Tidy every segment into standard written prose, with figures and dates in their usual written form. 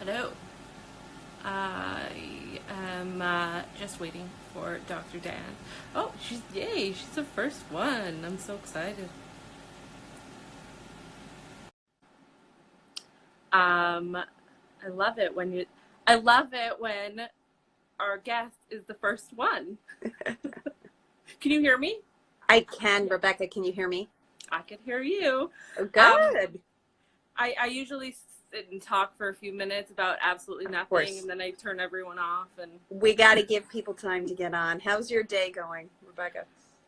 Hello. I am just waiting for Dr. Diane. Oh, yay, she's the first one. I'm so excited. I love it when our guest is the first one. Can you hear me? I can. Rebecca, can you hear me? I can hear you. Oh, good. I usually sit and talk for a few minutes about absolutely nothing, and then I turn everyone off. And we got to give people time to get on. How's your day going, Rebecca?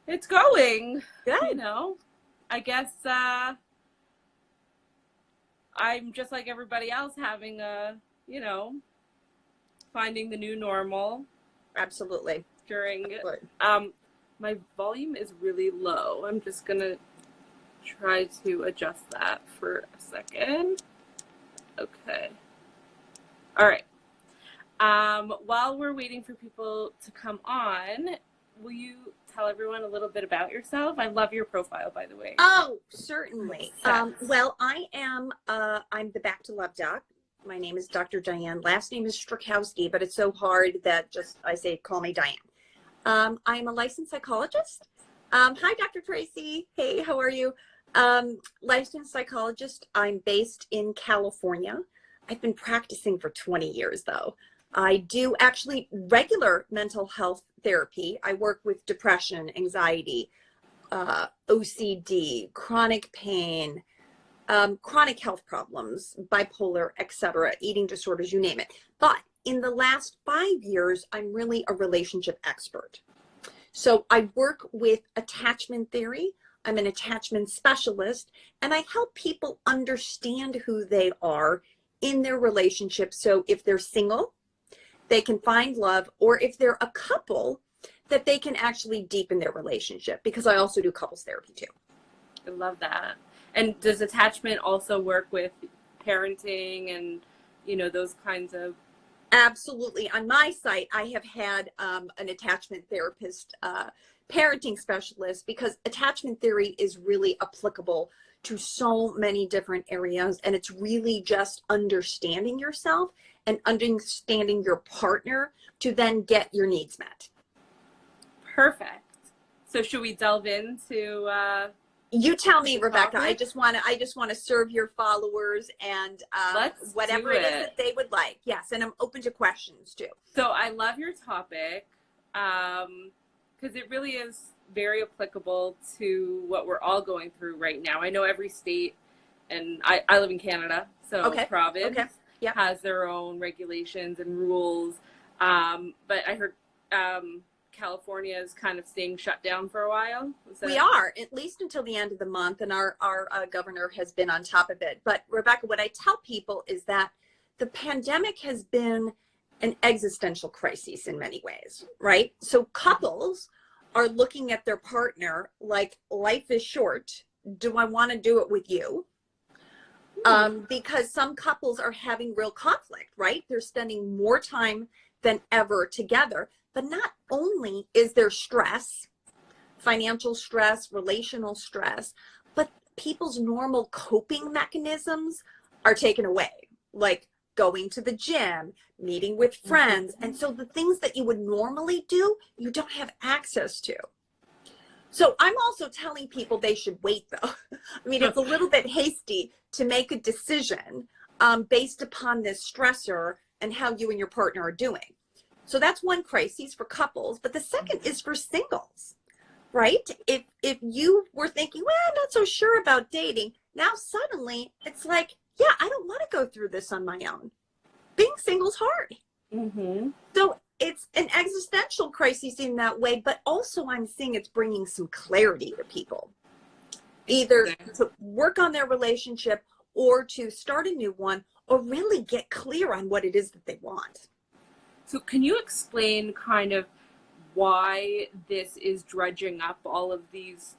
it's going. Good. You know, I guess I'm just like everybody else, having finding the new normal. Absolutely. My volume is really low. I'm just gonna try to adjust that for a second. Okay. All right. While we're waiting for people to come on, will you tell everyone a little bit about yourself? I love your profile, by the way. Oh, certainly. Well, I'm the Back to Love doc. My name is Dr. Diane. Last name is Strakowski, but it's so hard that I say, call me Diane. I'm a licensed psychologist. Hi, Dr. Tracy. Hey, how are you? Licensed psychologist. I'm based in California. I've been practicing for 20 years, though. I do actually regular mental health therapy. I work with depression, anxiety, OCD, chronic pain, chronic health problems, bipolar, etc., eating disorders, you name it. But in the last 5 years, I'm really a relationship expert. So I work with attachment theory. I'm an attachment specialist, and I help people understand who they are in their relationship. So if they're single, they can find love, or if they're a couple, that they can actually deepen their relationship, because I also do couples therapy too. I love that. And does attachment also work with parenting and, those kinds of? Absolutely. On my site, I have had an attachment therapist, parenting specialist, because attachment theory is really applicable to so many different areas. And it's really just understanding yourself and understanding your partner to then get your needs met. Perfect. So should we delve into you tell me, Rebecca. I just want to serve your followers and whatever it is that they would like. Yes, and I'm open to questions too. So I love your topic because it really is very applicable to what we're all going through right now. I know every state, and I live in Canada, so province has their own regulations and rules. But I heard California is kind of staying shut down for a while. We are, at least until the end of the month, and our governor has been on top of it. But Rebecca, what I tell people is that the pandemic has been an existential crisis in many ways, right? So couples are looking at their partner like, life is short. Do I want to do it with you? Because some couples are having real conflict, right? They're spending more time than ever together. But not only is there stress, financial stress, relational stress, but people's normal coping mechanisms are taken away, like going to the gym, meeting with friends. And so the things that you would normally do, you don't have access to. So I'm also telling people they should wait, though. I mean, it's a little bit hasty to make a decision based upon this stressor and how you and your partner are doing. So that's one crisis for couples, but the second is for singles, right? If you were thinking, well, I'm not so sure about dating, now suddenly it's like, yeah, I don't want to go through this on my own. Being single's hard. So it's an existential crisis in that way, but also I'm seeing it's bringing some clarity to people, either to work on their relationship or to start a new one, or really get clear on what it is that they want. So can you explain kind of why this is dredging up all of these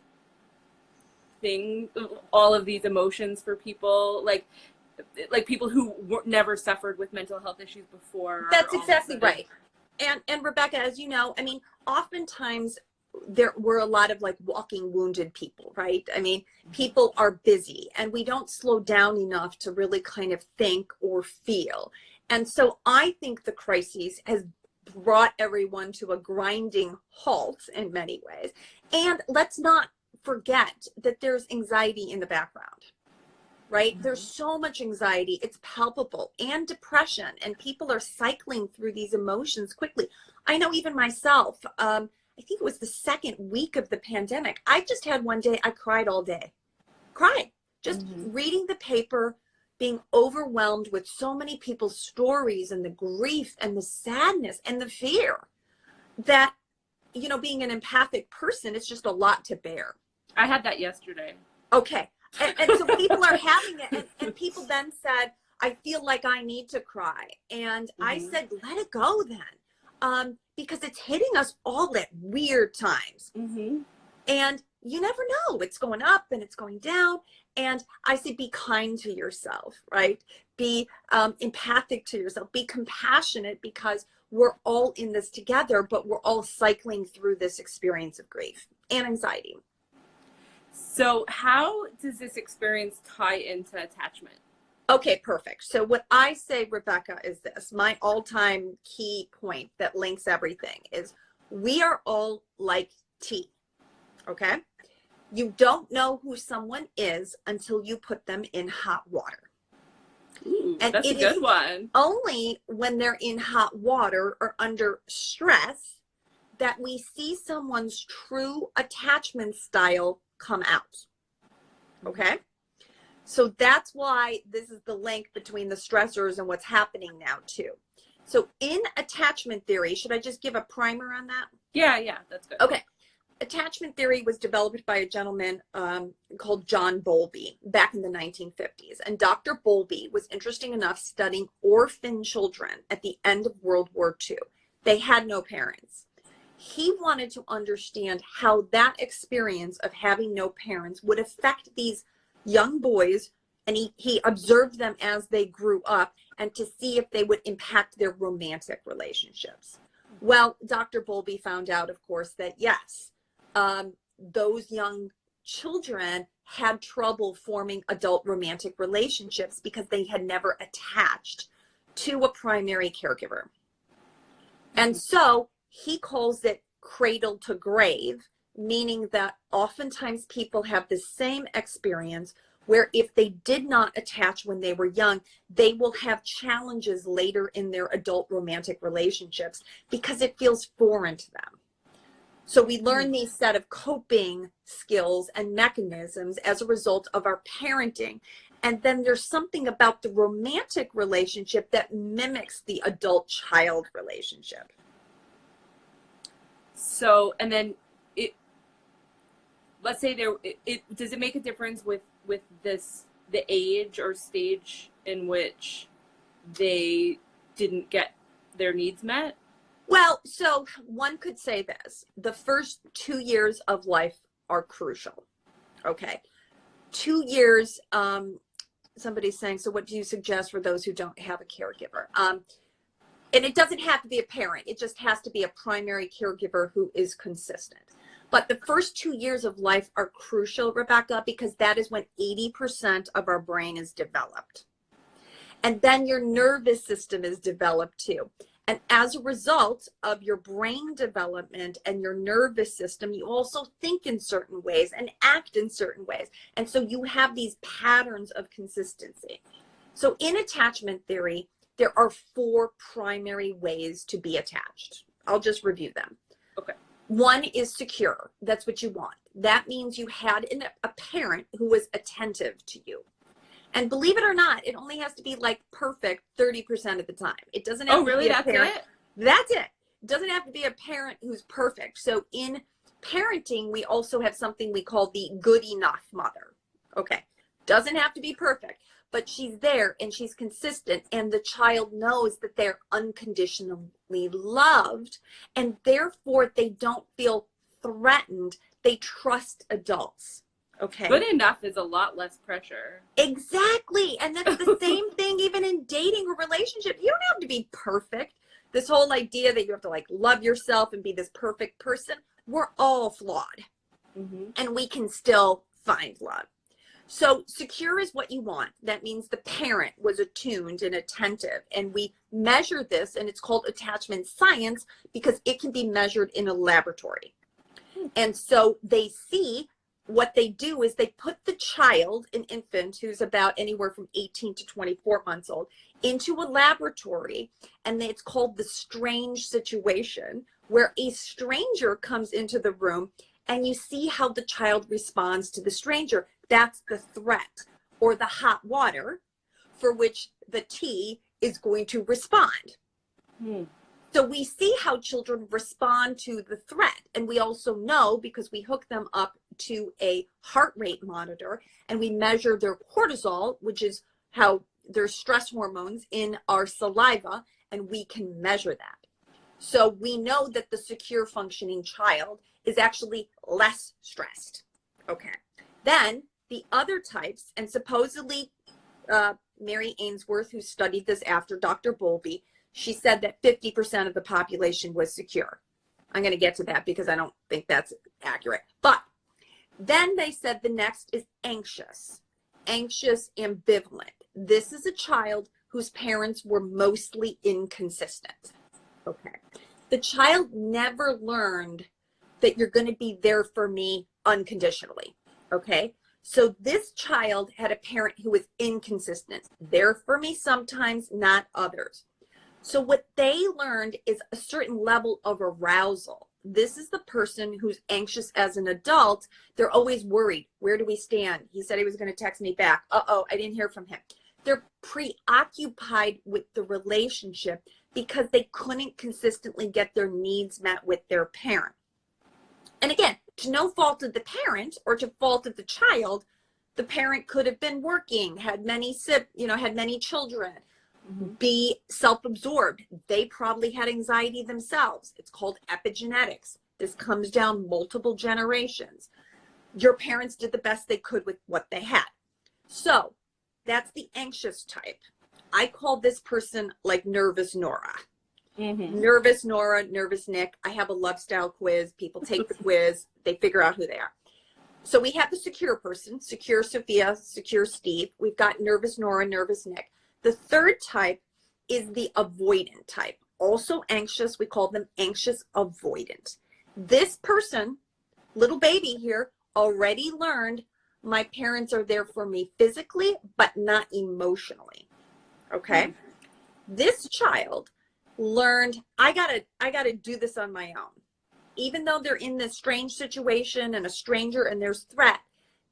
things, all of these emotions for people, like people who never suffered with mental health issues before? That's exactly right. And Rebecca, as you know, I mean, oftentimes there were a lot of like walking wounded people, right? I mean, people are busy and we don't slow down enough to really kind of think or feel. And so I think the crises has brought everyone to a grinding halt in many ways. And let's not forget that there's anxiety in the background, right? Mm-hmm. There's so much anxiety. It's palpable, and depression, and people are cycling through these emotions quickly. I know even myself, I think it was the second week of the pandemic. I just had one day I cried all day. Cried. Just reading the paper, being overwhelmed with so many people's stories and the grief and the sadness and the fear that, you know, being an empathic person, it's just a lot to bear. I had that yesterday. Okay. And so people are having it. And people then said, I feel like I need to cry. And I said, let it go then. Because it's hitting us all at weird times. And you never know. It's going up and it's going down. And I say, be kind to yourself, right? Be empathic to yourself. Be compassionate, because we're all in this together, but we're all cycling through this experience of grief and anxiety. So how does this experience tie into attachment? Okay, perfect. So what I say, Rebecca, is this. My all-time key point that links everything is we are all like tea, okay? You don't know who someone is until you put them in hot water. Ooh, and that's a good one. Only when they're in hot water or under stress that we see someone's true attachment style come out, okay? So that's why this is the link between the stressors and what's happening now too. So in attachment theory, should I just give a primer on that? Yeah, that's good. Okay. Attachment theory was developed by a gentleman called John Bowlby back in the 1950s. And Dr. Bowlby was interesting enough studying orphan children at the end of World War II. They had no parents. He wanted to understand how that experience of having no parents would affect these young boys, and he observed them as they grew up, and to see if they would impact their romantic relationships. Well, Dr. Bowlby found out, of course, that yes, those young children had trouble forming adult romantic relationships because they had never attached to a primary caregiver. And so he calls it cradle to grave, meaning that oftentimes people have the same experience where if they did not attach when they were young, they will have challenges later in their adult romantic relationships because it feels foreign to them. So we learn these set of coping skills and mechanisms as a result of our parenting. And then there's something about the romantic relationship that mimics the adult-child relationship. So, and then let's say does it make a difference with the age or stage in which they didn't get their needs met? Well, so one could say this. The first 2 years of life are crucial. Okay. 2 years, somebody's saying, so what do you suggest for those who don't have a caregiver? And it doesn't have to be a parent. It just has to be a primary caregiver who is consistent. But the first 2 years of life are crucial, Rebecca, because that is when 80% of our brain is developed. And then your nervous system is developed too. And as a result of your brain development and your nervous system, you also think in certain ways and act in certain ways. And so you have these patterns of consistency. So in attachment theory, there are 4 primary ways to be attached. I'll just review them. Okay. One is secure. That's what you want. That means you had a parent who was attentive to you. And believe it or not, it only has to be like perfect 30% of the time. It doesn't have to be a parent. It? That's it. It doesn't have to be a parent who's perfect. So in parenting, we also have something we call the good enough mother. Okay. Doesn't have to be perfect, but she's there and she's consistent, and the child knows that they're unconditionally loved, and therefore they don't feel threatened. They trust adults. Okay. Good enough is a lot less pressure. Exactly. And that's the same thing even in dating or relationship. You don't have to be perfect. This whole idea that you have to like love yourself and be this perfect person, we're all flawed. And we can still find love. So secure is what you want. That means the parent was attuned and attentive. And we measure this, and it's called attachment science because it can be measured in a laboratory. And so they see, what they do is they put the child, an infant who's about anywhere from 18 to 24 months old, into a laboratory, and it's called the strange situation, where a stranger comes into the room and you see how the child responds to the stranger. That's the threat, or the hot water, for which the T is going to respond. So we see how children respond to the threat. And we also know, because we hook them up to a heart rate monitor and we measure their cortisol, which is how their stress hormones in our saliva, and we can measure that. So we know that the secure functioning child is actually less stressed. Okay. Then the other types, and supposedly Mary Ainsworth, who studied this after Dr. Bowlby, she said that 50% of the population was secure. I'm going to get to that because I don't think that's accurate. But then they said the next is anxious ambivalent. This is a child whose parents were mostly inconsistent. Okay. The child never learned that you're going to be there for me unconditionally. Okay. So this child had a parent who was inconsistent, there for me sometimes, not others. So what they learned is a certain level of arousal. This is the person who's anxious as an adult. They're always worried. Where do we stand? He said he was going to text me back. Uh-oh, I didn't hear from him. They're preoccupied with the relationship because they couldn't consistently get their needs met with their parent. And again, to no fault of the parent or to fault of the child, the parent could have been working, had many children, be self-absorbed. They probably had anxiety themselves. It's called epigenetics. This comes down multiple generations. Your parents did the best they could with what they had. So that's the anxious type. I call this person like nervous Nora. Nervous Nora, nervous Nick. I have a love style quiz. People take the quiz. They figure out who they are. So we have the secure person, secure Sophia, secure Steve. We've got nervous Nora, nervous Nick. The third type is the avoidant type. Also anxious. We call them anxious avoidant. This person, little baby here, already learned my parents are there for me physically, but not emotionally. Okay. This child learned, I gotta do this on my own. Even though they're in this strange situation and a stranger and there's threat,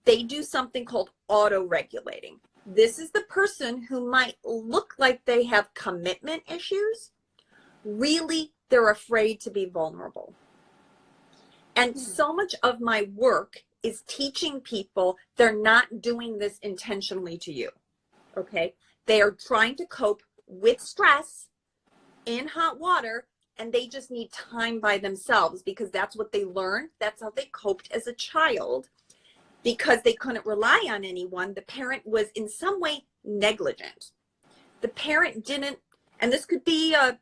they do something called auto-regulating. This is the person who might look like they have commitment issues. Really, they're afraid to be vulnerable. And so much of my work is teaching people they're not doing this intentionally to you. Okay? They are trying to cope with stress in hot water, and they just need time by themselves because that's what they learned. That's how they coped as a child. Because they couldn't rely on anyone, the parent was in some way negligent. The parent didn't, and this could be a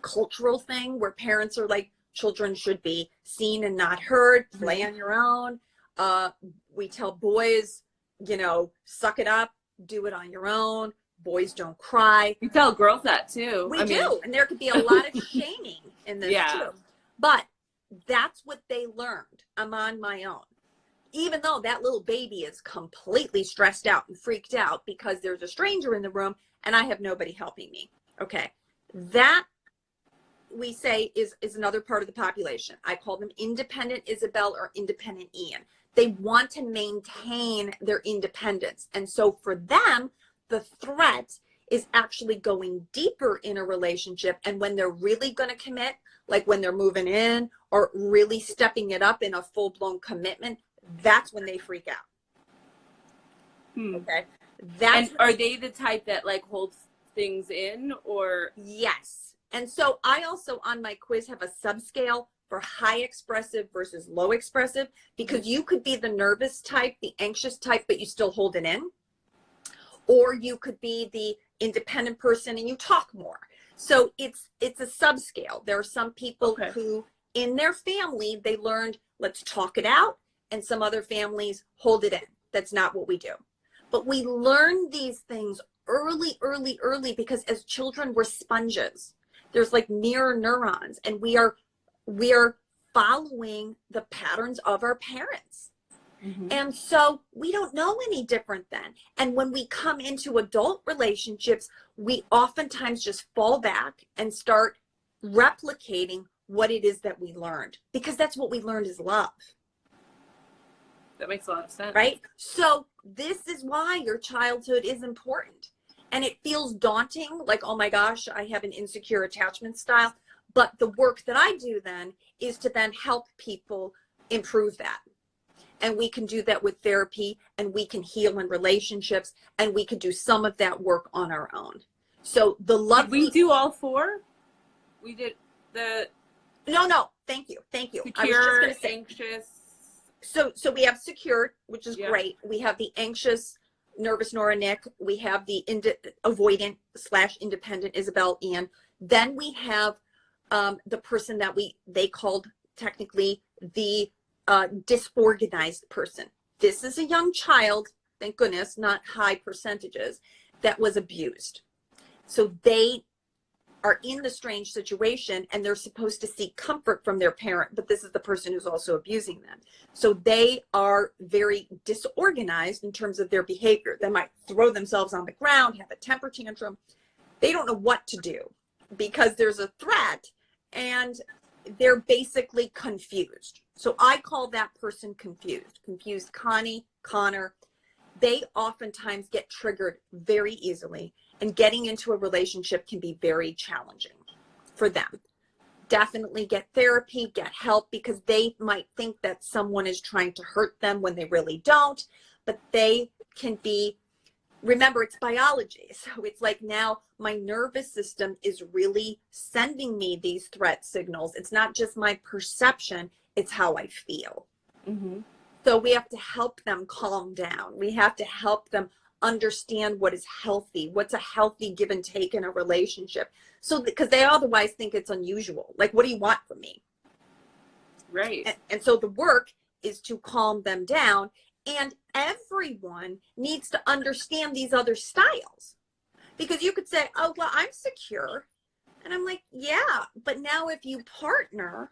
cultural thing where parents are like, children should be seen and not heard, play on your own. We tell boys, suck it up, do it on your own. Boys don't cry. We tell girls that too. We do. And there could be a lot of shaming in this too. But that's what they learned. I'm on my own. Even though that little baby is completely stressed out and freaked out because there's a stranger in the room and I have nobody helping me. Okay. That we say is another part of the population. I call them independent Isabel or independent Ian. They want to maintain their independence. And so for them, the threat is actually going deeper in a relationship. And when they're really going to commit, like when they're moving in or really stepping it up in a full-blown commitment, that's when they freak out. Okay. And are they the type that like holds things in or? Yes. And so I also on my quiz have a subscale for high expressive versus low expressive, because you could be the nervous type, the anxious type, but you still hold it in. Or you could be the independent person and you talk more. So it's a subscale. There are some people who in their family, they learned, let's talk it out. And some other families hold it in. That's not what we do. But we learn these things early, because as children, we're sponges. There's like mirror neurons, and we are following the patterns of our parents. Mm-hmm. And so we don't know any different then. And when we come into adult relationships, we oftentimes just fall back and start replicating what it is that we learned, because that's what we learned is love. That makes a lot of sense. Right? So this is why your childhood is important. And it feels daunting, like, oh my gosh, I have an insecure attachment style. But the work that I do then is to then help people improve that. And we can do that with therapy, and we can heal in relationships, and we can do some of that work on our own. So the lovely... Did we do all 4? We did the... No, thank you. Secure, I was just going to say, anxious... So we have secured, which is great. We have the anxious, nervous Nora Nick. We have the avoidant / independent Isabel Ian. Then we have the person that they called technically the disorganized person. This is a young child, thank goodness, not high percentages, that was abused. So they are in the strange situation, and they're supposed to seek comfort from their parent, but this is the person who's also abusing them. So they are very disorganized in terms of their behavior. They might throw themselves on the ground, have a temper tantrum. They don't know what to do because there's a threat, and they're basically confused. So I call that person confused Connie, Connor. They oftentimes get triggered very easily, and getting into a relationship can be very challenging for them. Definitely get therapy, get help, because they might think that someone is trying to hurt them when they really don't, but they can be, remember, it's biology. So it's like, now my nervous system is really sending me these threat signals. It's not just my perception, it's how I feel. Mm-hmm. So we have to help them calm down. We have to help them understand what is healthy, what's a healthy give and take in a relationship. So, because they otherwise think it's unusual. Like, what do you want from me? Right. And so the work is to calm them down. And everyone needs to understand these other styles. Because you could say, oh, well, I'm secure. And I'm like, yeah, but now if you partner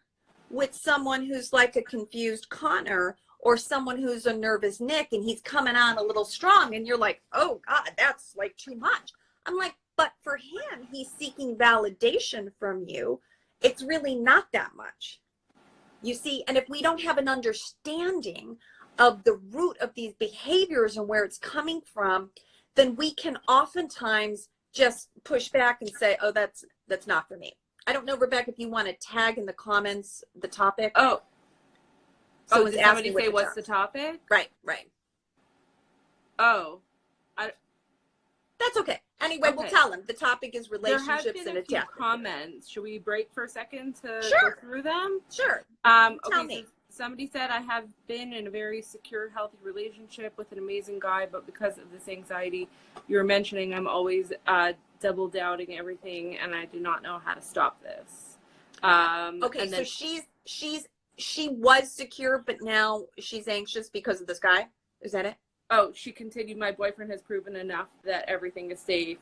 with someone who's like a confused Connor, or someone who's a nervous Nick, and he's coming on a little strong, and you're like, oh God, that's like too much. I'm like, but for him, he's seeking validation from you. It's really not that much. You see, and if we don't have an understanding of the root of these behaviors and where it's coming from, then we can oftentimes just push back and say, oh, that's not for me. I don't know, Rebecca, if you want to tag in the comments the topic. So did somebody say what's the topic? Right. Oh. That's okay. Anyway, we'll tell them. The topic is relationships and attachment. There have been a few comments. Should we break for a second to go through them? Sure. Tell me. So somebody said, I have been in a very secure, healthy relationship with an amazing guy, but because of this anxiety you're mentioning, I'm always double doubting everything, and I do not know how to stop this. Okay, so she was secure, but now she's anxious because of this guy? Is that it? Oh, she continued, my boyfriend has proven enough that everything is safe,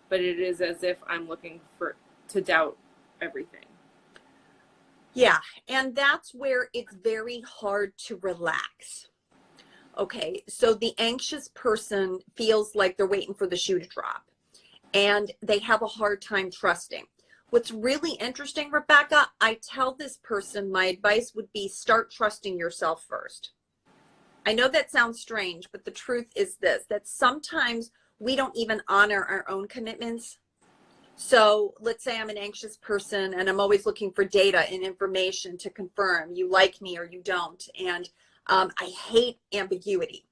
but it is as if I'm looking to doubt everything. Yeah, and that's where it's very hard to relax. Okay, so the anxious person feels like they're waiting for the shoe to drop, and they have a hard time trusting. What's really interesting, Rebecca, I tell this person, my advice would be start trusting yourself first. I know that sounds strange, but the truth is this, that sometimes we don't even honor our own commitments. So let's say I'm an anxious person and I'm always looking for data and information to confirm you like me or you don't. And I hate ambiguity.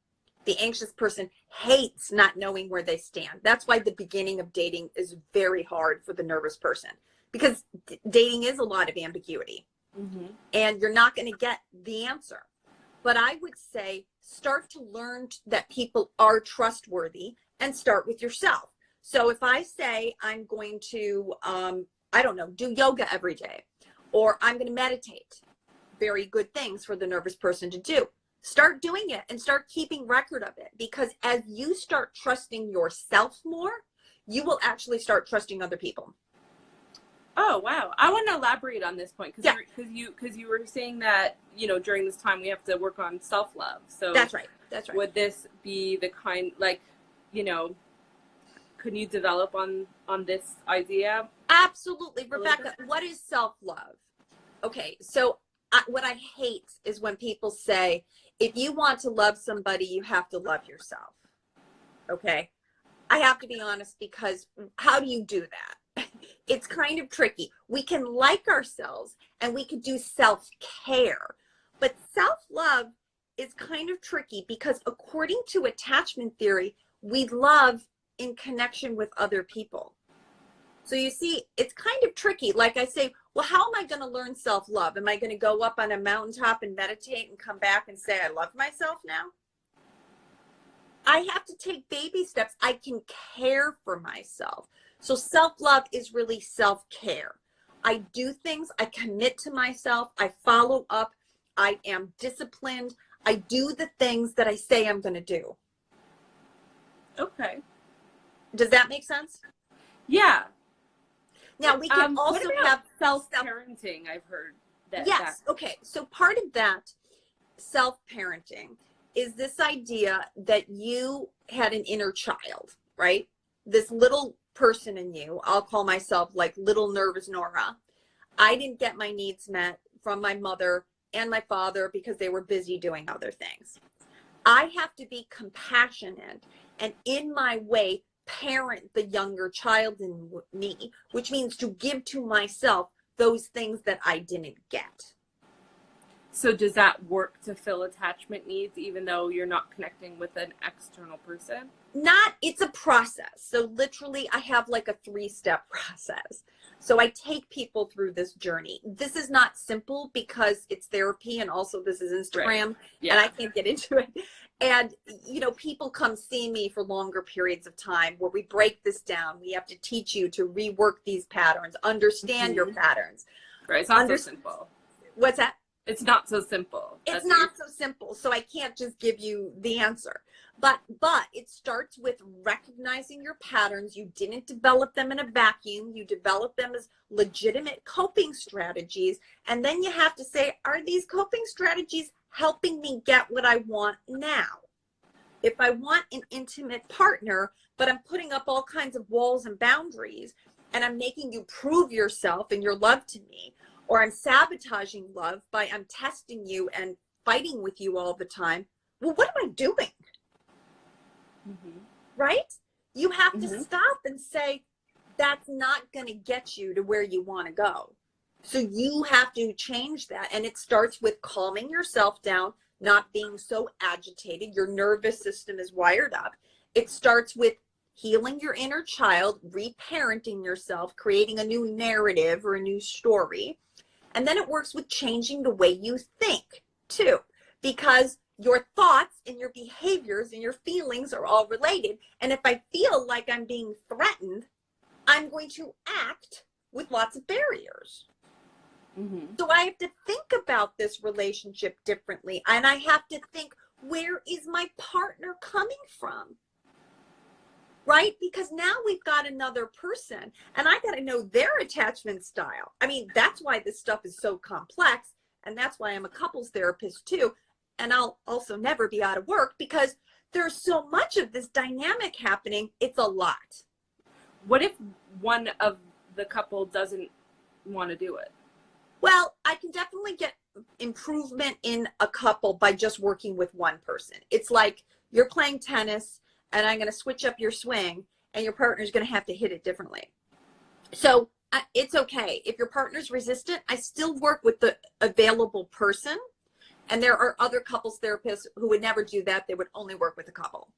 The anxious person hates not knowing where they stand. That's why the beginning of dating is very hard for the nervous person, because dating is a lot of ambiguity. Mm-hmm. And you're not going to get the answer. But I would say start to learn that people are trustworthy and start with yourself. So if I say I'm going to, I don't know, do yoga every day, or I'm going to meditate, very good things for the nervous person to do. Start doing it and start keeping record of it, because as you start trusting yourself more, you will actually start trusting other people. Oh, wow. I want to elaborate on this point because Yeah. you were saying that, you know, during this time we have to work on self-love. So That's right. That's right. would this be the kind, like, you know, can you develop on this idea? Absolutely. Rebecca, what is self-love? Okay, so what I hate is when people say, if you want to love somebody, you have to love yourself. Okay, I have to be honest, because how do you do that? It's kind of tricky. We can like ourselves and we can do self-care, but self-love is kind of tricky because according to attachment theory, we love in connection with other people. So you see, it's kind of tricky. Like I say, well, how am I going to learn self-love? Am I going to go up on a mountaintop and meditate and come back and say, I love myself now? I have to take baby steps. I can care for myself. So self-love is really self-care. I do things, I commit to myself, I follow up, I am disciplined, I do the things that I say I'm going to do. Okay. Does that make sense? Yeah. Now we can also have self-parenting. I've heard that. Yes. Okay. So part of that self-parenting is this idea that you had an inner child, right? This little person in you. I'll call myself like little nervous Nora. I didn't get my needs met from my mother and my father because they were busy doing other things. I have to be compassionate and in my way parent the younger child in me, which means to give to myself those things that I didn't get. So does that work to fill attachment needs even though you're not connecting with an external person? Not, it's a process. So literally I have like a 3-step process. So I take people through this journey. This is not simple because it's therapy and also this is Instagram, right. Yeah. And I can't get into it. And, you know, people come see me for longer periods of time where we break this down. We have to teach you to rework these patterns, understand your patterns. Right. It's not so simple. What's that? It's not so simple. It's not so simple. So I can't just give you the answer. But it starts with recognizing your patterns. You didn't develop them in a vacuum. You develop them as legitimate coping strategies. And then you have to say, are these coping strategies helping me get what I want now? If I want an intimate partner, but I'm putting up all kinds of walls and boundaries, and I'm making you prove yourself and your love to me, or I'm sabotaging love by I'm testing you and fighting with you all the time, well, what am I doing? Mm-hmm. Right? You have to stop and say, that's not going to get you to where you want to go. So you have to change that. And it starts with calming yourself down, not being so agitated. Your nervous system is wired up. It starts with healing your inner child, reparenting yourself, creating a new narrative or a new story. And then it works with changing the way you think too, because your thoughts and your behaviors and your feelings are all related. And if I feel like I'm being threatened, I'm going to act with lots of barriers. Mm-hmm. So I have to think about this relationship differently. And I have to think, where is my partner coming from? Right? Because now we've got another person and I got to know their attachment style. I mean, that's why this stuff is so complex. And that's why I'm a couples therapist too. And I'll also never be out of work because there's so much of this dynamic happening. It's a lot. What if one of the couple doesn't want to do it? Well, I can definitely get improvement in a couple by just working with one person. It's like you're playing tennis and I'm going to switch up your swing and your partner's going to have to hit it differently. So it's okay. If your partner's resistant, I still work with the available person. And there are other couples therapists who would never do that. They would only work with a couple.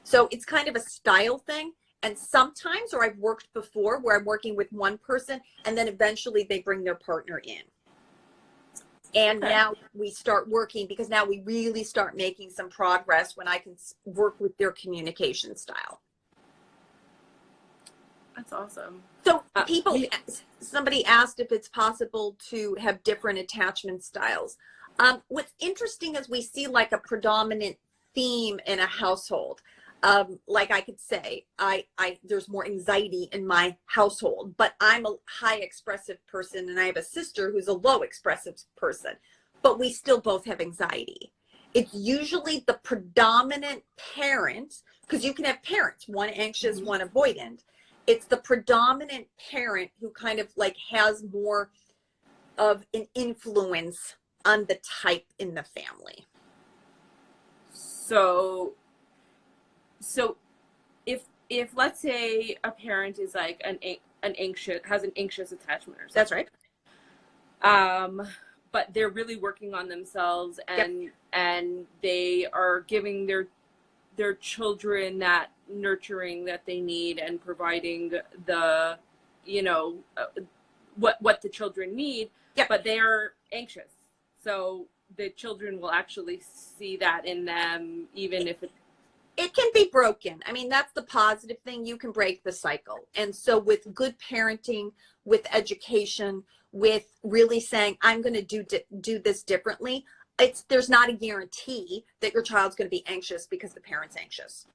So it's kind of a style thing. And sometimes, or I've worked before where I'm working with one person and then eventually they bring their partner in. And now we start working because now we really start making some progress when I can work with their communication style. That's awesome. So somebody asked if it's possible to have different attachment styles. What's interesting is we see like a predominant theme in a household. Like I could say, there's more anxiety in my household, but I'm a high expressive person and I have a sister who's a low expressive person, but we still both have anxiety. It's usually the predominant parent, because you can have parents, one anxious, one avoidant. It's the predominant parent who kind of like has more of an influence on the type in the family. So if let's say a parent is like an anxious, has an anxious attachment or something. That's right. But they're really working on themselves, and they are giving their children that nurturing that they need and providing the, what the children need. Yep. But they are anxious. So the children will actually see that in them, even if it can be broken. I mean, that's the positive thing. You can break the cycle. And so with good parenting, with education, with really saying, I'm going to do this differently, there's not a guarantee that your child's going to be anxious because the parent's anxious.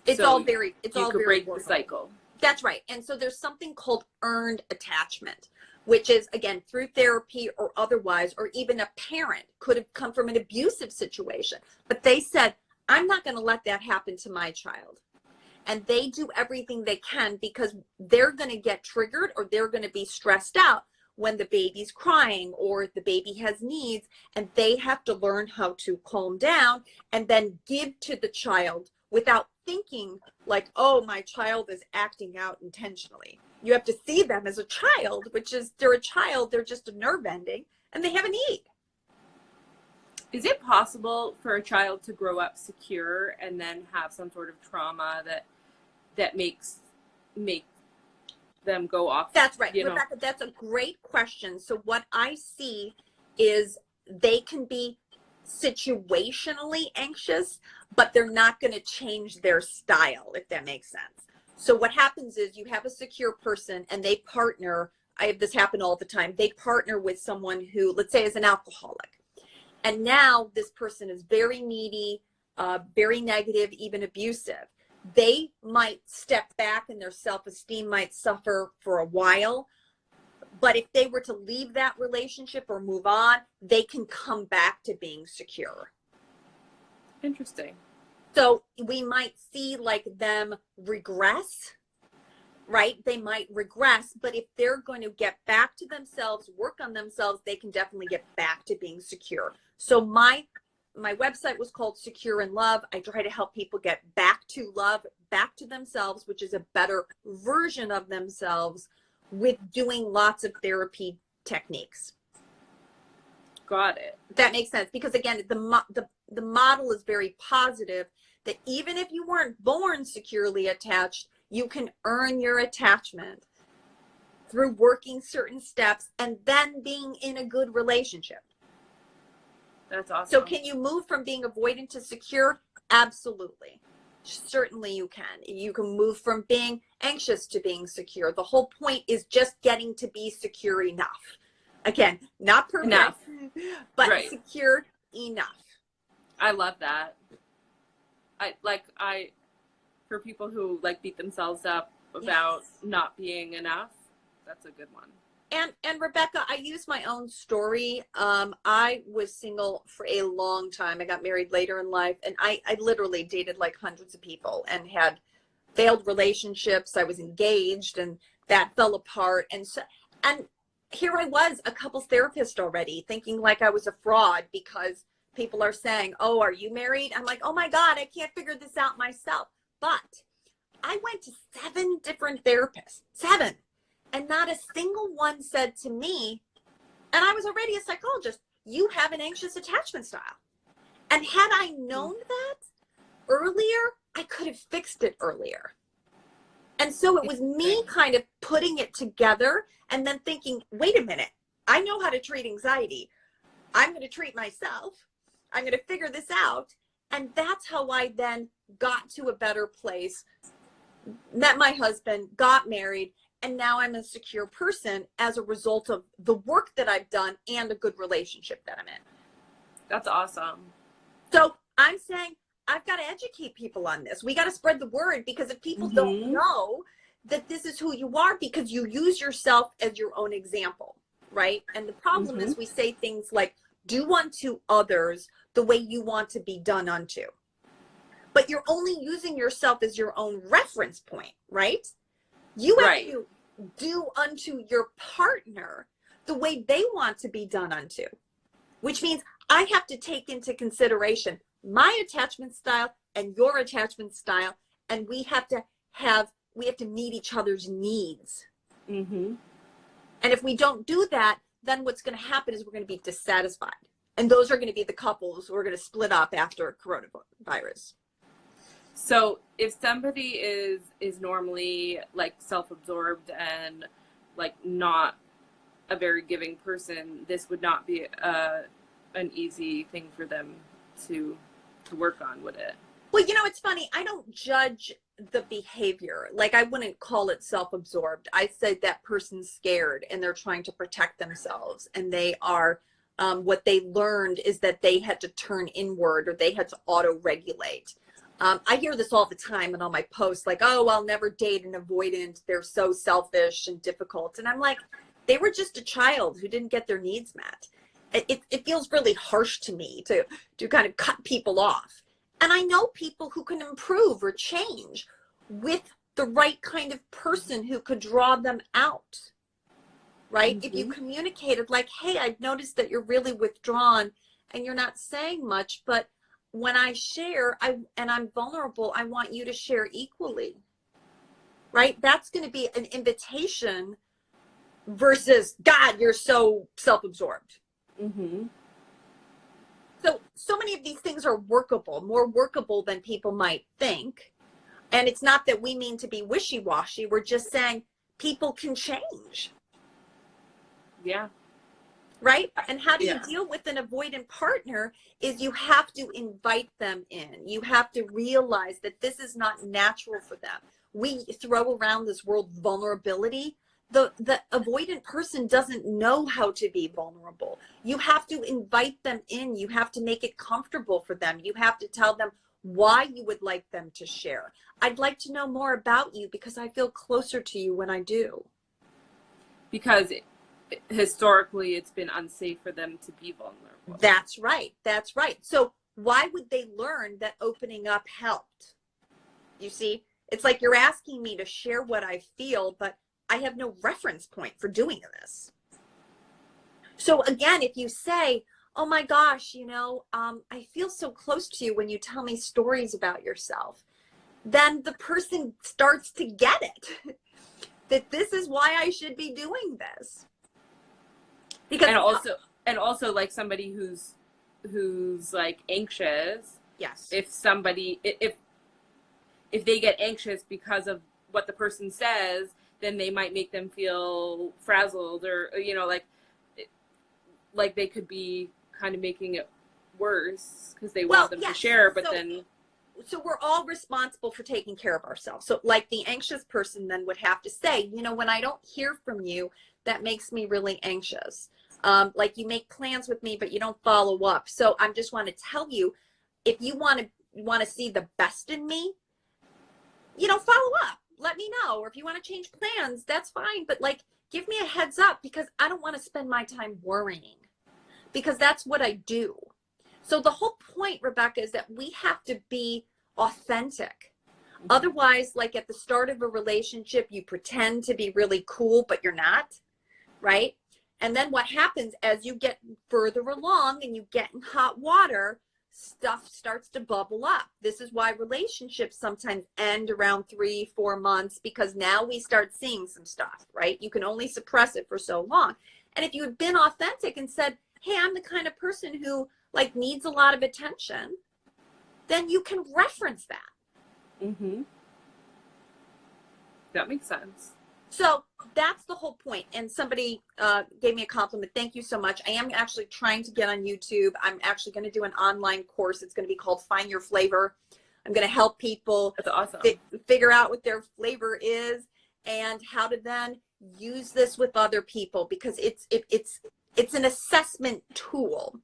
It's all very break the cycle. That's right. And so there's something called earned attachment, which is, again, through therapy or otherwise, or even a parent could have come from an abusive situation, but they said, I'm not going to let that happen to my child. And they do everything they can because they're going to get triggered or they're going to be stressed out when the baby's crying or the baby has needs, and they have to learn how to calm down and then give to the child without thinking like, oh, my child is acting out intentionally. You have to see them as a child, which is they're a child, they're just a nerve ending and they have a need. Is it possible for a child to grow up secure and then have some sort of trauma that makes them go off? That's right, Rebecca, that's a great question. So what I see is they can be situationally anxious, but they're not going to change their style, if that makes sense. So what happens is you have a secure person and they partner. I have this happen all the time. They partner with someone who, let's say, is an alcoholic. And now this person is very needy, very negative, even abusive. They might step back and their self-esteem might suffer for a while. But if they were to leave that relationship or move on, they can come back to being secure. Interesting. So we might see like them regress, right? They might regress, but if they're going to get back to themselves, work on themselves, they can definitely get back to being secure. So my website was called Secure in Love. I try to help people get back to love, back to themselves, which is a better version of themselves, with doing lots of therapy techniques. Got it. That makes sense, because again, the model is very positive, that even if you weren't born securely attached, you can earn your attachment through working certain steps and then being in a good relationship. That's awesome. So can you move from being avoidant to secure? Absolutely. Certainly you can. You can move from being anxious to being secure. The whole point is just getting to be secure enough. Again, not perfect, enough, but right. Secure enough. I love that. For people who like beat themselves up about not being enough, that's a good one. And Rebecca, I use my own story. I was single for a long time. I got married later in life, and I literally dated like hundreds of people and had failed relationships. I was engaged and that fell apart. And here I was, a couples therapist already, thinking like I was a fraud because people are saying, oh, are you married? I'm like, oh my God, I can't figure this out myself. But I went to 7 different therapists, 7. And not a single one said to me, and I was already a psychologist, you have an anxious attachment style. And had I known that earlier, I could have fixed it earlier. And so it was me kind of putting it together and then thinking, wait a minute, I know how to treat anxiety. I'm going to treat myself. I'm going to figure this out. And that's how I then got to a better place, met my husband, got married, and now I'm a secure person as a result of the work that I've done and a good relationship that I'm in. That's awesome. So I'm saying I've got to educate people on this. We got to spread the word, because if people don't know that this is who you are, because you use yourself as your own example, right? And the problem is we say things like, do unto others the way you want to be done unto. But you're only using yourself as your own reference point, right? You have to do unto your partner the way they want to be done unto, which means I have to take into consideration my attachment style and your attachment style, and we have to meet each other's needs. And if we don't do that, then what's going to happen is we're going to be dissatisfied, and those are going to be the couples who are going to split up after coronavirus. So if somebody is normally like self-absorbed and like not a very giving person, this would not be an easy thing for them to work on, would it? Well, you know, it's funny. I don't judge the behavior. Like, I wouldn't call it self-absorbed. I said that person's scared and they're trying to protect themselves, and they are, what they learned is that they had to turn inward, or they had to auto-regulate. I hear this all the time and on my posts, like, oh, I'll never date an avoidant. They're so selfish and difficult. And I'm like, they were just a child who didn't get their needs met. It feels really harsh to me to kind of cut people off. And I know people who can improve or change with the right kind of person who could draw them out, right? If you communicated like, hey, I've noticed that you're really withdrawn and you're not saying much, but when I share and I'm vulnerable, I want you to share equally, right? That's going to be an invitation versus, God, you're so self-absorbed. So many of these things are workable, more workable than people might think. And it's not that we mean to be wishy-washy. We're just saying people can change. Yeah. Right? And how do you deal with an avoidant partner is you have to invite them in. You have to realize that this is not natural for them. We throw around this word vulnerability. The avoidant person doesn't know how to be vulnerable. You have to invite them in. You have to make it comfortable for them. You have to tell them why you would like them to share. I'd like to know more about you because I feel closer to you when I do. Because historically it's been unsafe for them to be vulnerable. That's right. That's right. So why would they learn that opening up helped? You see, it's like you're asking me to share what I feel, but I have no reference point for doing this. So again, if you say, oh my gosh, you know, I feel so close to you when you tell me stories about yourself, then the person starts to get it, that this is why I should be doing this. Because and also like somebody who's like anxious. Yes. If they get anxious because of what the person says, then they might make them feel frazzled, or you know, like they could be kind of making it worse because they want them to share, but so we're all responsible for taking care of ourselves. So like the anxious person then would have to say, you know, when I don't hear from you, that makes me really anxious. Like you make plans with me, but you don't follow up. So I just want to tell you, if you want to see the best in me, you know, follow up. Let me know. Or if you want to change plans, that's fine. But like, give me a heads up, because I don't want to spend my time worrying, because that's what I do. So the whole point, Rebecca, is that we have to be authentic. Otherwise, like at the start of a relationship, you pretend to be really cool, but you're not, right? And then what happens as you get further along and you get in hot water, stuff starts to bubble up. This is why relationships sometimes end around 3-4 months, because now we start seeing some stuff, right? You can only suppress it for so long. And if you had been authentic and said, hey, I'm the kind of person who like needs a lot of attention, then you can reference that. That makes sense. So that's the whole point. And somebody gave me a compliment. Thank you so much. I am actually trying to get on YouTube. I'm actually going to do an online course. It's going to be called Find Your Flavor. I'm going to help people That's awesome. figure out what their flavor is. and how to then use this with other people, because it's an assessment tool.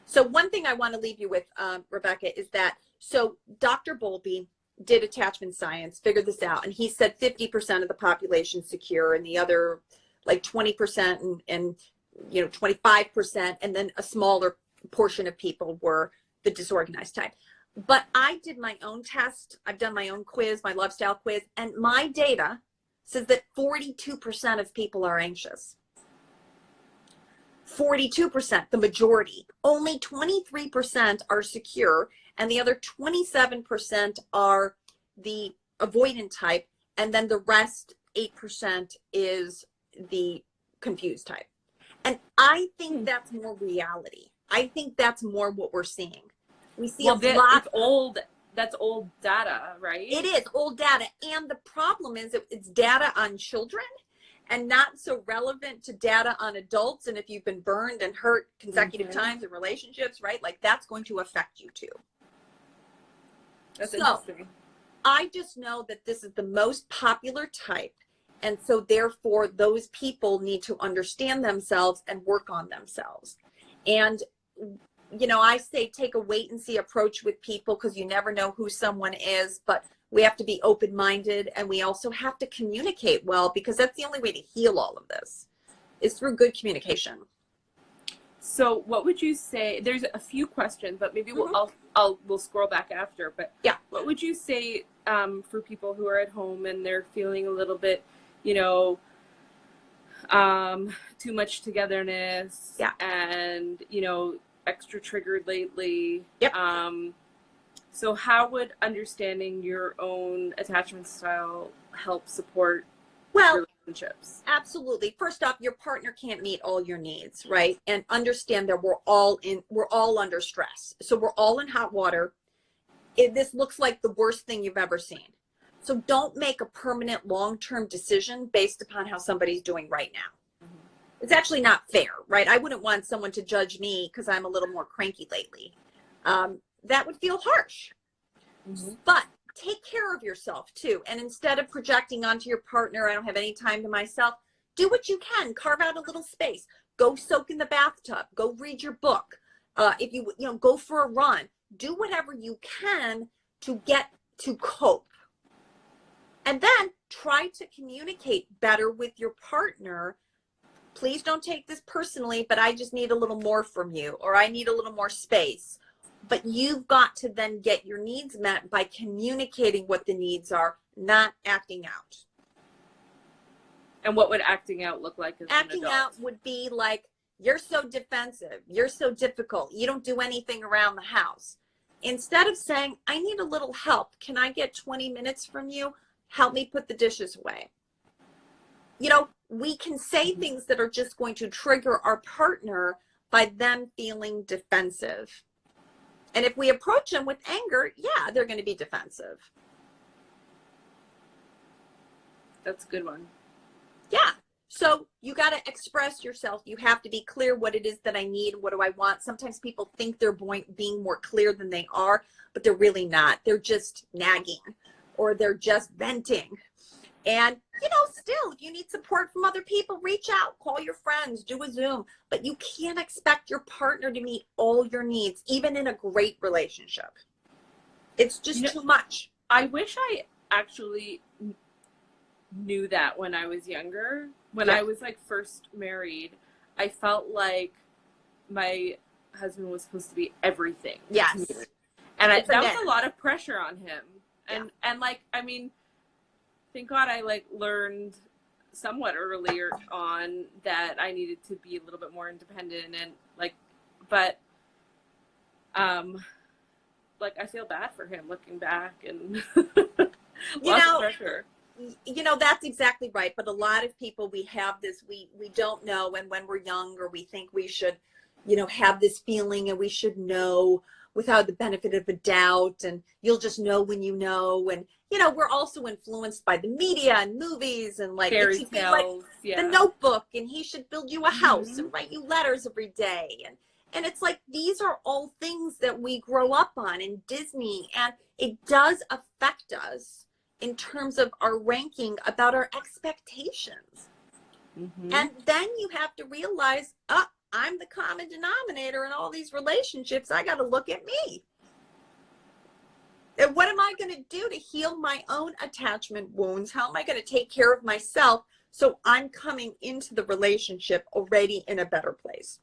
So one thing I want to leave you with, Rebecca, is that, so Dr. Bowlby did attachment science, figured this out, and he said 50% of the population secure, and the other like 20% and 25%, and then a smaller portion of people were the disorganized type. But I did my own test. I've done my own quiz, my love style quiz, and my data says that 42% of people are anxious. 42%, the majority. Only 23% are secure, and the other 27% are the avoidant type, and then the rest, 8%, is the confused type. And I think that's more reality. I think that's more what we're seeing. We see a lot. That's old data, right? It is old data. And the problem is it's data on children and not so relevant to data on adults. And if you've been burned and hurt consecutive times in relationships, right? Like that's going to affect you too. That's interesting. I just know that this is the most popular type. And so therefore those people need to understand themselves and work on themselves. And, I say take a wait and see approach with people, because you never know who someone is, but we have to be open-minded, and we also have to communicate well, because that's the only way to heal all of this is through good communication. So what would you say, there's a few questions, but maybe we'll scroll back after, but yeah, what would you say for people who are at home and they're feeling a little bit, too much togetherness, and, extra triggered lately. Yep. So how would understanding your own attachment style help support relationships? Absolutely. First off, your partner can't meet all your needs, right? And understand that we're all under stress. So we're all in hot water. This looks like the worst thing you've ever seen. So don't make a permanent long-term decision based upon how somebody's doing right now. It's actually not fair, right? I wouldn't want someone to judge me because I'm a little more cranky lately. That would feel harsh. But take care of yourself too. And instead of projecting onto your partner, I don't have any time to myself, do what you can. Carve out a little space. Go soak in the bathtub. Go read your book. If you go for a run. Do whatever you can to get to cope. And then try to communicate better with your partner. Please don't take this personally, but I just need a little more from you, or I need a little more space. But you've got to then get your needs met by communicating what the needs are, not acting out. And what would acting out look like as acting an adult? Out would be like, you're so defensive, you're so difficult, you don't do anything around the house. Instead of saying, I need a little help, can I get 20 minutes from you? Help me put the dishes away. We can say things that are just going to trigger our partner by them feeling defensive. And if we approach them with anger, yeah, they're going to be defensive. That's a good one. Yeah. So you got to express yourself. You have to be clear what it is that I need. What do I want? Sometimes people think they're being more clear than they are, but they're really not. They're just nagging, or they're just venting. And, still, if you need support from other people, reach out, call your friends, do a Zoom. But you can't expect your partner to meet all your needs, even in a great relationship. It's just too much. I wish I actually knew that when I was younger. When I was first married, I felt like my husband was supposed to be everything. Yes. To me. And that was a lot of pressure on him. And thank God I learned somewhat earlier on that I needed to be a little bit more independent, and I feel bad for him looking back, and lots of pressure. That's exactly right. But a lot of people, we have this, we don't know. And when we're young, or we think we should, have this feeling, and we should know without the benefit of a doubt, and you'll just know when you know. And we're also influenced by the media and movies, and fairy tales, The Notebook, and he should build you a house and write you letters every day, and it's like, these are all things that we grow up on in Disney, and it does affect us in terms of our ranking about our expectations. Mm-hmm. And then you have to realize, oh, I'm the common denominator in all these relationships. I got to look at me. And what am I going to do to heal my own attachment wounds? How am I going to take care of myself so I'm coming into the relationship already in a better place?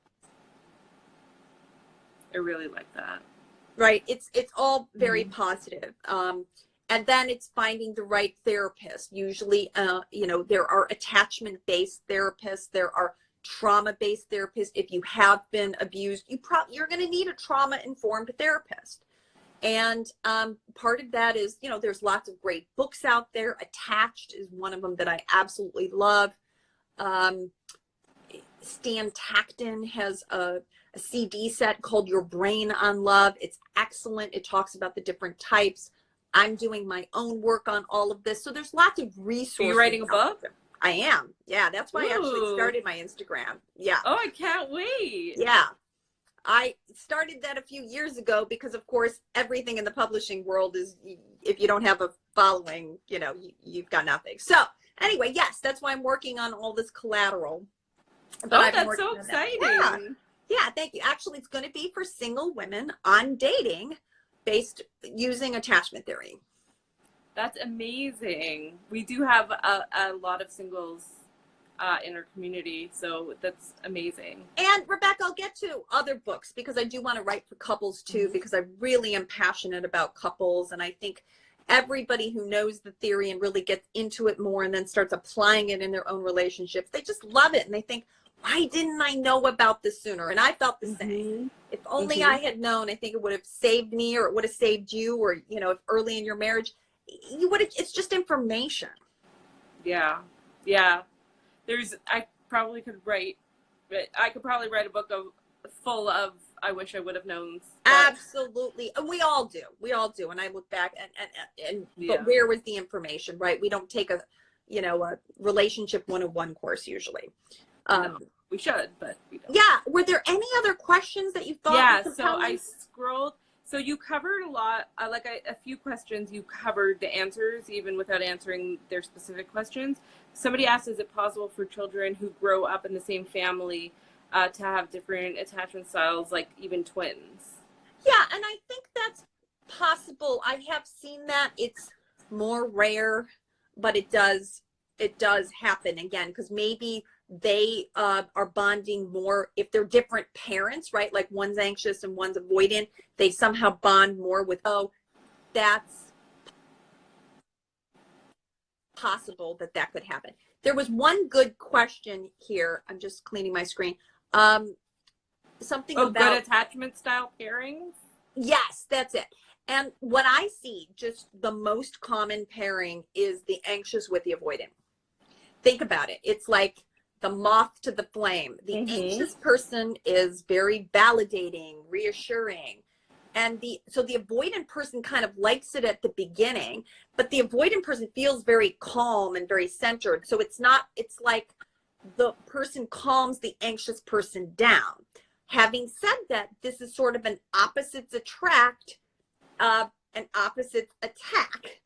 I really like that. Right. It's all very positive. And then it's finding the right therapist. Usually, there are attachment-based therapists. There are trauma-based therapists. If you have been abused, you're going to need a trauma-informed therapist. And part of that is, there's lots of great books out there. Attached is one of them that I absolutely love. Stan Tacton has a CD set called Your Brain on Love. It's excellent. It talks about the different types. I'm doing my own work on all of this. So there's lots of resources. Are you writing a book? I am. Yeah, that's why I actually Ooh. started my Instagram. Yeah. Oh, I can't wait. Yeah. I started that a few years ago because, of course, everything in the publishing world is, if you don't have a following, you've got nothing. So anyway, yes, that's why I'm working on all this collateral. But that's so exciting. Yeah, thank you. Actually, it's going to be for single women on dating based using attachment theory. That's amazing. We do have a lot of singles in our community, so that's amazing. And Rebecca, I'll get to other books because I do want to write for couples too, because I really am passionate about couples. And I think everybody who knows the theory and really gets into it more and then starts applying it in their own relationships, they just love it. And they think, why didn't I know about this sooner? And I felt the same. If only I had known, I think it would have saved me, or it would have saved you, or, if early in your marriage, you would have, it's just information. Yeah. Yeah. I probably could write a book full of I wish I would have known. Absolutely. And we all do. And I look back but where was the information, right? We don't take a relationship 101 course usually. No, we should, but we don't. Yeah. Were there any other questions that you thought? Yeah. So I scrolled. So you covered a lot, a few questions. You covered the answers even without answering their specific questions. Somebody asked, is it possible for children who grow up in the same family to have different attachment styles, like even twins? Yeah, and I think that's possible. I have seen that. It's more rare, but it does happen again, because maybe they are bonding more if they're different parents, right? Like one's anxious and one's avoidant. They somehow bond more with, that's possible that could happen. There was one good question here. I'm just cleaning my screen. Something about good attachment style pairings. Yes, that's it. And what I see, just the most common pairing is the anxious with the avoidant. Think about it. It's like the moth to the flame. The anxious person is very validating, reassuring. And so the avoidant person kind of likes it at the beginning, but the avoidant person feels very calm and very centered. So it's like the person calms the anxious person down. Having said that, this is sort of an opposites attract, an opposites attack,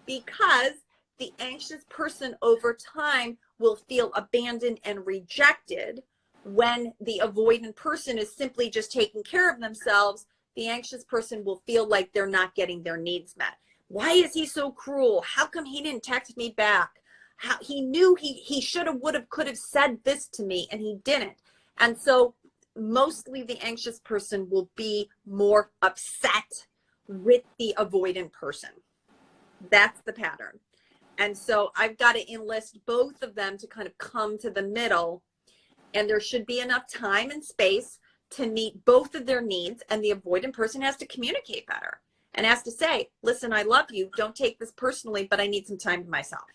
because the anxious person over time will feel abandoned and rejected when the avoidant person is simply just taking care of themselves. The anxious person will feel like they're not getting their needs met. Why is he so cruel? How come he didn't text me back? How he knew he should have, would have, could have said this to me and he didn't. And so mostly the anxious person will be more upset with the avoidant person. That's the pattern. And so I've got to enlist both of them to kind of come to the middle, and there should be enough time and space to meet both of their needs. And the avoidant person has to communicate better and has to say, listen, I love you. Don't take this personally, but I need some time to myself.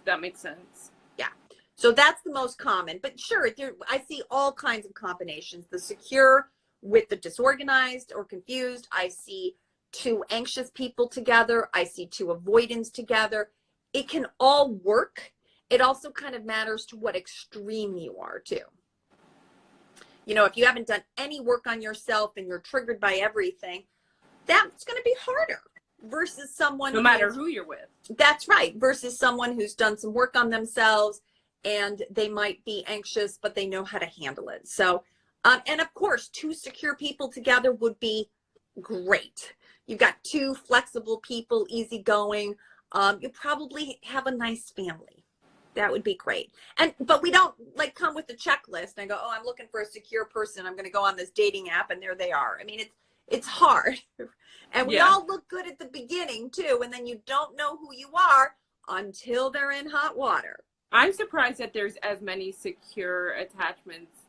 That makes sense. Yeah. So that's the most common, but sure, I see all kinds of combinations. The secure with the disorganized or confused. I see two anxious people together. I see two avoidants together. It can all work. It also kind of matters to what extreme you are too. If you haven't done any work on yourself and you're triggered by everything, that's going to be harder. versus someone no matter who you're with. That's right. Versus someone who's done some work on themselves and they might be anxious, but they know how to handle it. So, and of course, two secure people together would be great. You've got two flexible people, easygoing. You probably have a nice family. That would be great. But we don't like come with a checklist and go, oh, I'm looking for a secure person. I'm going to go on this dating app and there they are. I mean, it's hard. And we all look good at the beginning too. And then you don't know who you are until they're in hot water. I'm surprised that there's as many secure attachments,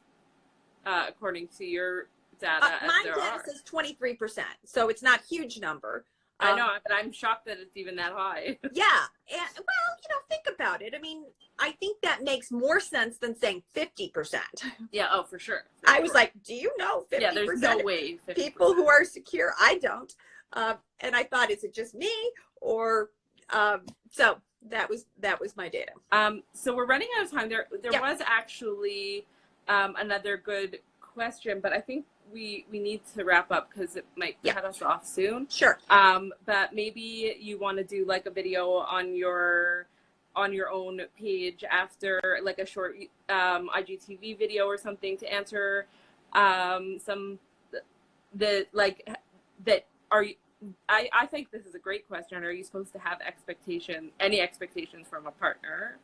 according to your data, as mine there data are. says 23%. So it's not a huge number. I know, but I'm shocked that it's even that high. Yeah. And, well, think about it. I mean, I think that makes more sense than saying 50%. Yeah, oh, for sure. I was like, do you know 50%? Yeah, there's no way. 50%. People who are secure, I don't. And I thought, is it just me? Or, so that was my data. So we're running out of time. There was actually another good question, but I think we need to wrap up because it might cut us off soon. Sure. But maybe you want to do like a video on your own page after, like a short IGTV video or something to answer some that are. I think this is a great question. Are you supposed to have any expectations from a partner?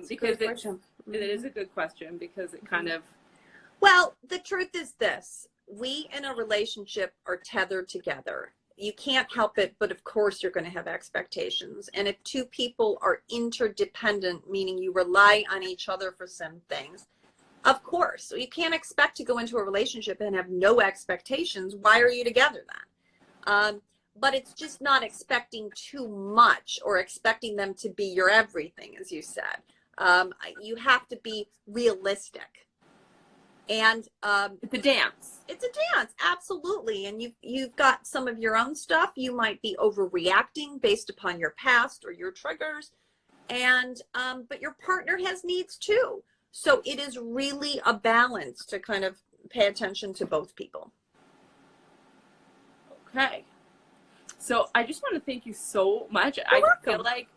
Because it is a good question because it kind of. Well, the truth is this: we in a relationship are tethered together. You can't help it, but of course you're going to have expectations. And if two people are interdependent, meaning you rely on each other for some things, of course. So you can't expect to go into a relationship and have no expectations. Why are you together then? But it's just not expecting too much or expecting them to be your everything, as you said. You have to be realistic. And it's a dance. It's a dance, absolutely. And you've got some of your own stuff. You might be overreacting based upon your past or your triggers. And but your partner has needs too. So it is really a balance to kind of pay attention to both people. Okay. So I just want to thank you so much. You're I welcome. feel like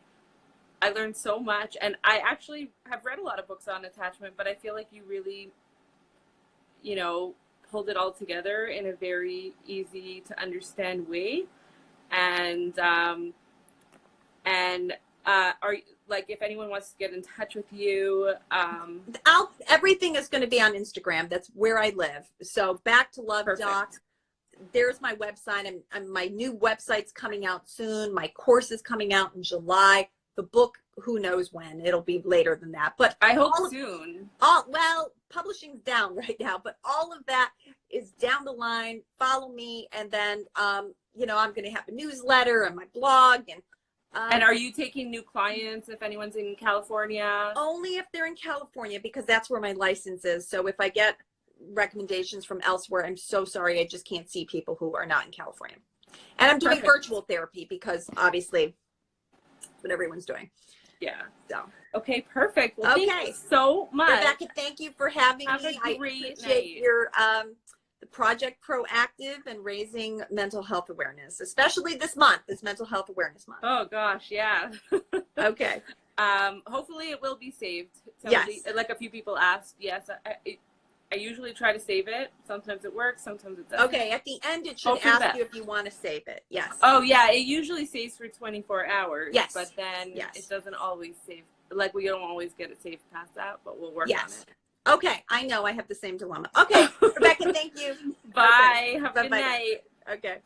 I learned so much, and I actually have read a lot of books on attachment, but I feel like you really, pulled it all together in a very easy to understand way. And are like, if anyone wants to get in touch with you, everything is going to be on Instagram. That's where I live. So Back to Love Doc. There's my website, and my new website's coming out soon. My course is coming out in July. The book, who knows when? It'll be later than that. But I hope soon. Well, publishing's down right now, but all of that is down the line. Follow me, and then I'm going to have a newsletter and my blog. And are you taking new clients if anyone's in California? Only if they're in California, because that's where my license is. So if I get recommendations from elsewhere, I'm so sorry, I just can't see people who are not in California. And I'm doing virtual therapy because obviously that's what everyone's doing. Yeah. So okay, perfect. Well, thank you so much, Rebecca. Thank you for having me. I appreciate your the Project Proactive and raising mental health awareness, especially this month, this Mental Health Awareness Month. Oh gosh, yeah. Okay. Hopefully it will be saved. Yes. Like a few people asked. Yes, I usually try to save it. Sometimes it works, sometimes it doesn't. Okay, at the end it should ask you if you want to save it. Yes. Oh yeah, it usually saves for 24 hours. Yes. But then it doesn't always save. Like, we don't always get it saved past that, but we'll work on it. Okay, I know I have the same dilemma. Okay, Rebecca, thank you. Bye. Okay. Have a good night. Okay.